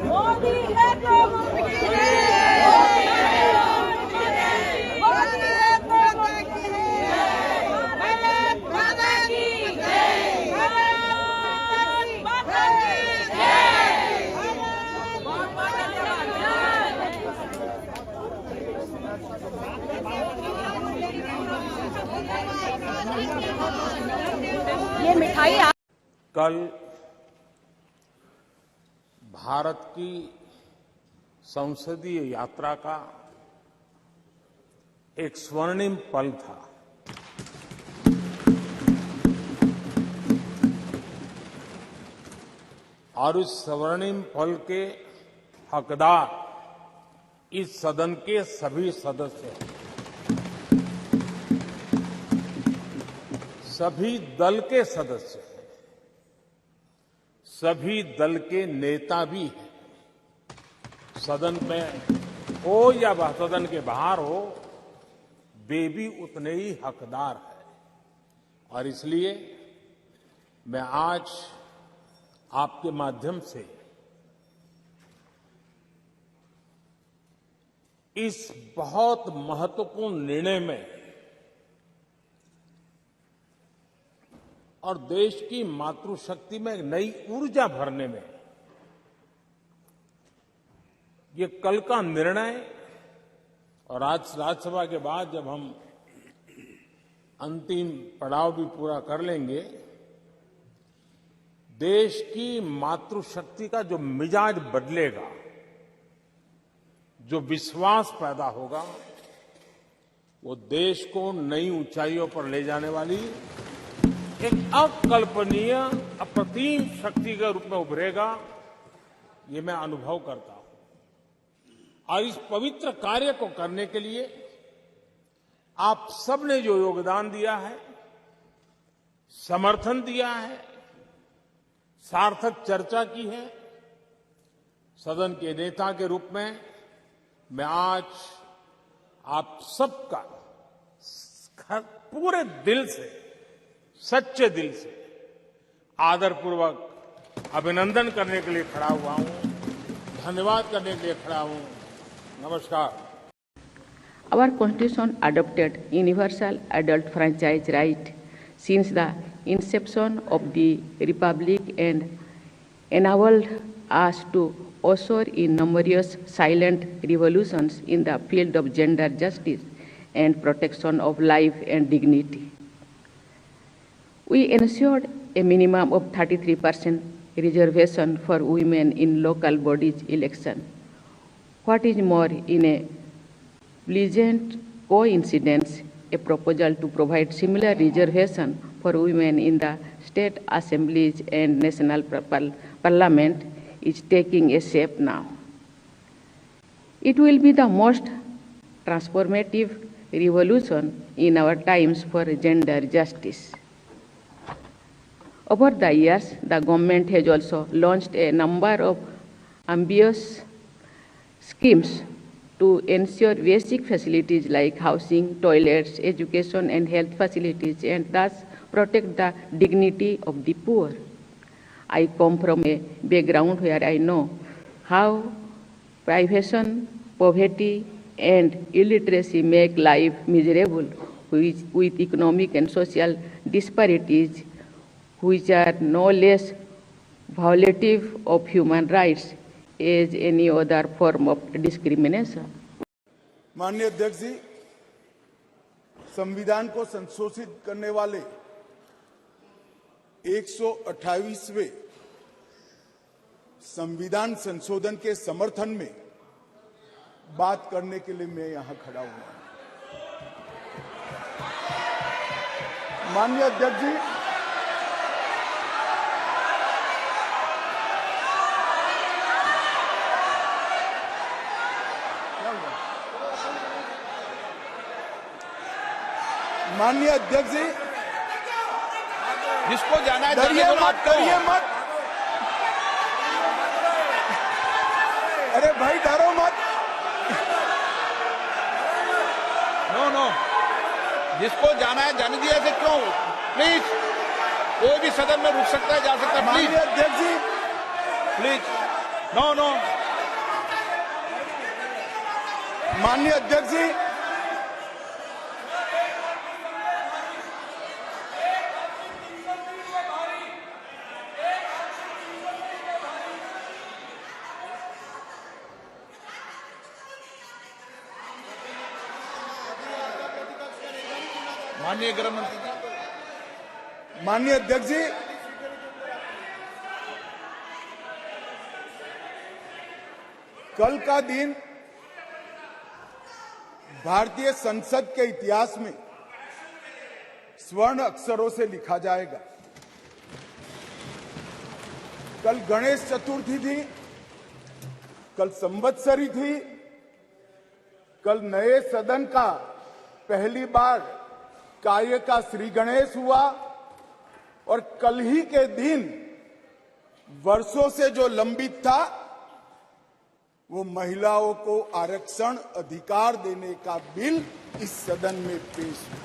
मोदी है तो मुमकिन है, मोदी है तो मुमकिन है, भारत माता की जय, भारत माता की जय, भारत माता की जय। ये मिठाई कल भारत की संसदीय यात्रा का एक स्वर्णिम पल था। और इस स्वर्णिम पल के हकदार इस सदन के सभी सदस्य हैं, सभी दल के सदस्य हैं, सभी दल के नेता भी हैं। सदन में हो या वह सदन के बाहर हो, वे भी उतने ही हकदार हैं। और इसलिए मैं आज आपके माध्यम से इस बहुत महत्वपूर्ण निर्णय में और देश की मातृशक्ति में नई ऊर्जा भरने में ये कल का निर्णय, और आज राज्यसभा के बाद जब हम अंतिम पड़ाव भी पूरा कर लेंगे, देश की मातृशक्ति का जो मिजाज बदलेगा, जो विश्वास पैदा होगा, वो देश को नई ऊंचाइयों पर ले जाने वाली एक अकल्पनीय अप्रतिम शक्ति के रूप में उभरेगा। ये मैं अनुभव करता हूं। और इस पवित्र कार्य को करने के लिए आप सबने जो योगदान दिया है, समर्थन दिया है, सार्थक चर्चा की है, सदन के नेता के रूप में मैं आज आप सबका पूरे दिल से, सच्चे दिल से आदरपूर्वक अभिनंदन करने के लिए खड़ा हुआ हूं, धन्यवाद करने के लिए खड़ा हूं। नमस्कार। Our Constitution adopted universal adult franchise right since the inception of the Republic and enabled us to usher in numerous silent revolutions in the field of gender justice and protection of life and dignity. We ensured a minimum of 33% reservation for women in local bodies election. What is more, in a pleasant coincidence, a proposal to provide similar reservation for women in the state assemblies and national parliament is taking a shape now. It will be the most transformative revolution in our times for gender justice. Over the years, the government has also launched a number of ambitious schemes to ensure basic facilities like housing, toilets, education, and health facilities, and thus protect the dignity of the poor. I come from a background where I know how privation, poverty, and illiteracy make life miserable, with economic and social disparities which are no less violative of human rights as any other form of discrimination. माननीय अध्यक्ष जी, संविधान को संशोधित करने वाले 128वें संविधान संशोधन के समर्थन में बात करने के लिए मैं यहां खड़ा हुआ हूं। माननीय अध्यक्ष जी, माननीय अध्यक्ष जी, जिसको जाना है डरिए मत, डरिए मत। अरे भाई डरो मत। नो जिसको जाना है जाने दिया, ऐसे क्यों? प्लीज, कोई भी सदन में रुक सकता है, जा सकता है, माननीय प्लीज अध्यक्ष जी, प्लीज। नो नो, माननीय अध्यक्ष जी, माननीय गृह मंत्री जी। माननीय अध्यक्ष जी, कल का दिन भारतीय संसद के इतिहास में स्वर्ण अक्षरों से लिखा जाएगा। कल गणेश चतुर्थी थी, कल संवत्सरी थी, कल नए सदन का पहली बार कार्य का श्री गणेश हुआ और कल ही के दिन वर्षों से जो लंबित था वो महिलाओं को आरक्षण अधिकार देने का बिल इस सदन में पेश हुआ।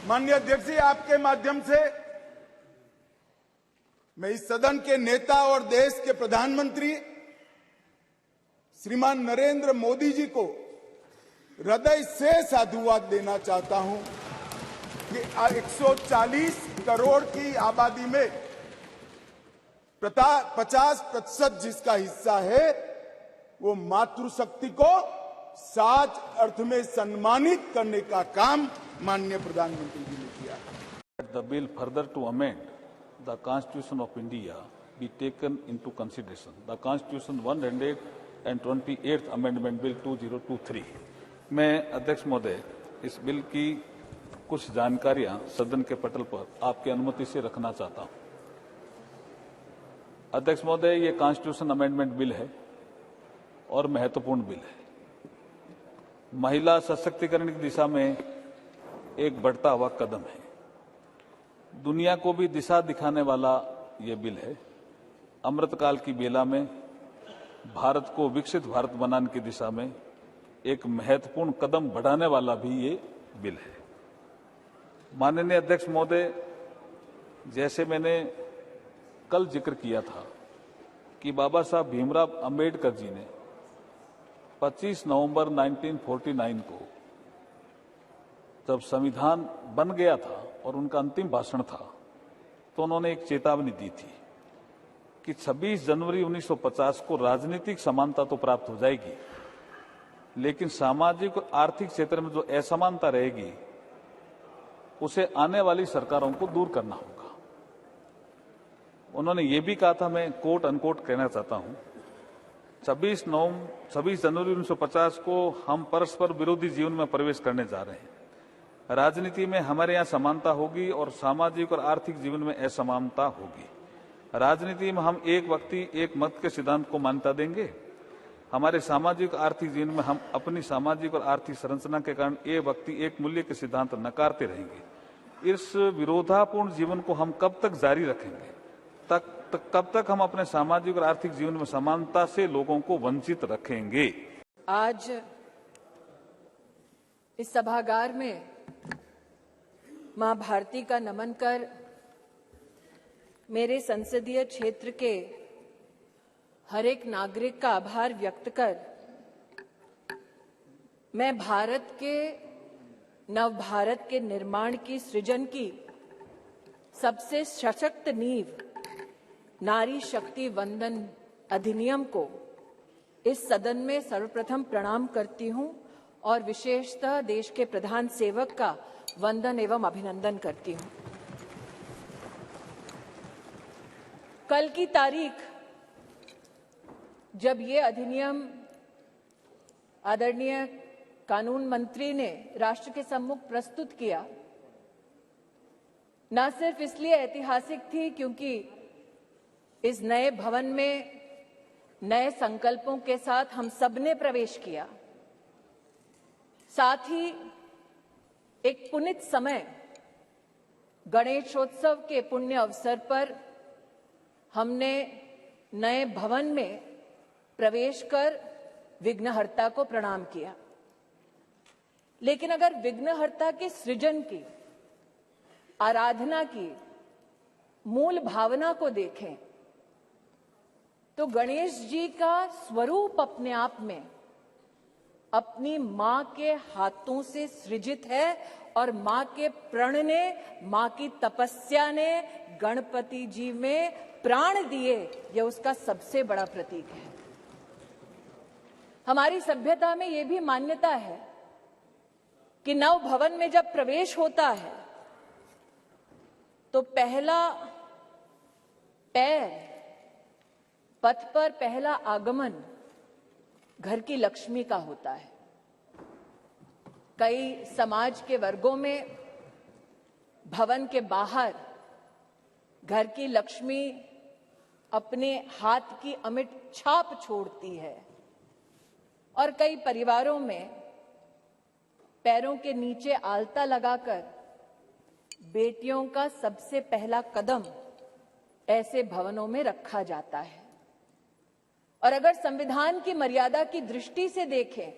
माननीय अध्यक्ष जी, आपके माध्यम से मैं इस सदन के नेता और देश के प्रधानमंत्री श्रीमान नरेंद्र मोदी जी को हृदय से साधुवाद देना चाहता हूं कि 140 करोड़ की आबादी में 50% जिसका हिस्सा है वो मातृशक्ति को सच अर्थ में सम्मानित करने का काम माननीय प्रधानमंत्री जी ने किया। The bill further to amend the Constitution of India be taken into consideration. The Constitution 128th Amendment Bill 2023. मैं अध्यक्ष महोदय इस बिल की कुछ जानकारियां सदन के पटल पर आपकी अनुमति से रखना चाहता हूं। अध्यक्ष महोदय, ये कॉन्स्टिट्यूशन अमेंडमेंट बिल है और महत्वपूर्ण बिल है। महिला सशक्तिकरण की दिशा में एक बढ़ता हुआ कदम है। दुनिया को भी दिशा दिखाने वाला ये बिल है। अमृतकाल की बेला में भारत को विकसित भारत बनाने की दिशा में एक महत्वपूर्ण कदम बढ़ाने वाला भी ये बिल है। माननीय अध्यक्ष महोदय, जैसे मैंने कल जिक्र किया था कि बाबा साहब भीमराव अंबेडकर जी ने 25 नवंबर 1949 को जब संविधान बन गया था और उनका अंतिम भाषण था तो उन्होंने एक चेतावनी दी थी कि 26 जनवरी 1950 को राजनीतिक समानता तो प्राप्त हो जाएगी, लेकिन सामाजिक और आर्थिक क्षेत्र में जो असमानता रहेगी उसे आने वाली सरकारों को दूर करना होगा। उन्होंने ये भी कहा था, मैं कोट अनकोट कहना चाहता हूं, 26 जनवरी 1950 को हम परस्पर विरोधी जीवन में प्रवेश करने जा रहे हैं। राजनीति में हमारे यहाँ समानता होगी और सामाजिक और आर्थिक जीवन में असमानता होगी। राजनीति में हम एक व्यक्ति एक मत के सिद्धांत को मान्यता देंगे। हमारे सामाजिक आर्थिक जीवन में हम अपनी सामाजिक और आर्थिक संरचना के कारण एक व्यक्ति एक मूल्य के सिद्धांत नकारते रहेंगे। इस विरोधापूर्ण जीवन को हम कब तक जारी रखेंगे? कब तक हम अपने सामाजिक और आर्थिक जीवन में समानता से लोगों को वंचित रखेंगे? आज इस सभागार में मां भारती का नमन कर मेरे संसदीय क्षेत्र के हर एक नागरिक का आभार व्यक्त कर मैं भारत के नव भारत के निर्माण की सृजन की सबसे सशक्त नींव नारी शक्ति वंदन अधिनियम को इस सदन में सर्वप्रथम प्रणाम करती हूं और विशेषतः देश के प्रधान सेवक का वंदन एवं अभिनंदन करती हूं। कल की तारीख जब ये अधिनियम आदरणीय कानून मंत्री ने राष्ट्र के सम्मुख प्रस्तुत किया, न सिर्फ इसलिए ऐतिहासिक थी क्योंकि इस नए भवन में नए संकल्पों के साथ हम सबने प्रवेश किया, साथ ही एक पुनीत समय गणेशोत्सव के पुण्य अवसर पर हमने नए भवन में प्रवेश कर विघ्नहर्ता को प्रणाम किया। लेकिन अगर विघ्नहर्ता के सृजन की आराधना की मूल भावना को देखें तो गणेश जी का स्वरूप अपने आप में अपनी मां के हाथों से सृजित है और मां के प्रण ने, मां की तपस्या ने गणपति जी में प्राण दिए, यह उसका सबसे बड़ा प्रतीक है। हमारी सभ्यता में यह भी मान्यता है कि नव भवन में जब प्रवेश होता है तो पहला पैर, पथ पर पहला आगमन घर की लक्ष्मी का होता है। कई समाज के वर्गों में भवन के बाहर घर की लक्ष्मी अपने हाथ की अमिट छाप छोड़ती है और कई परिवारों में पैरों के नीचे आलता लगाकर बेटियों का सबसे पहला कदम ऐसे भवनों में रखा जाता है। और अगर संविधान की मर्यादा की दृष्टि से देखें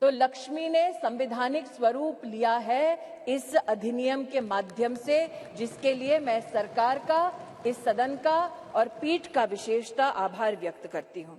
तो लक्ष्मी ने संवैधानिक स्वरूप लिया है इस अधिनियम के माध्यम से, जिसके लिए मैं सरकार का, इस सदन का और पीठ का विशेषतः आभार व्यक्त करती हूं।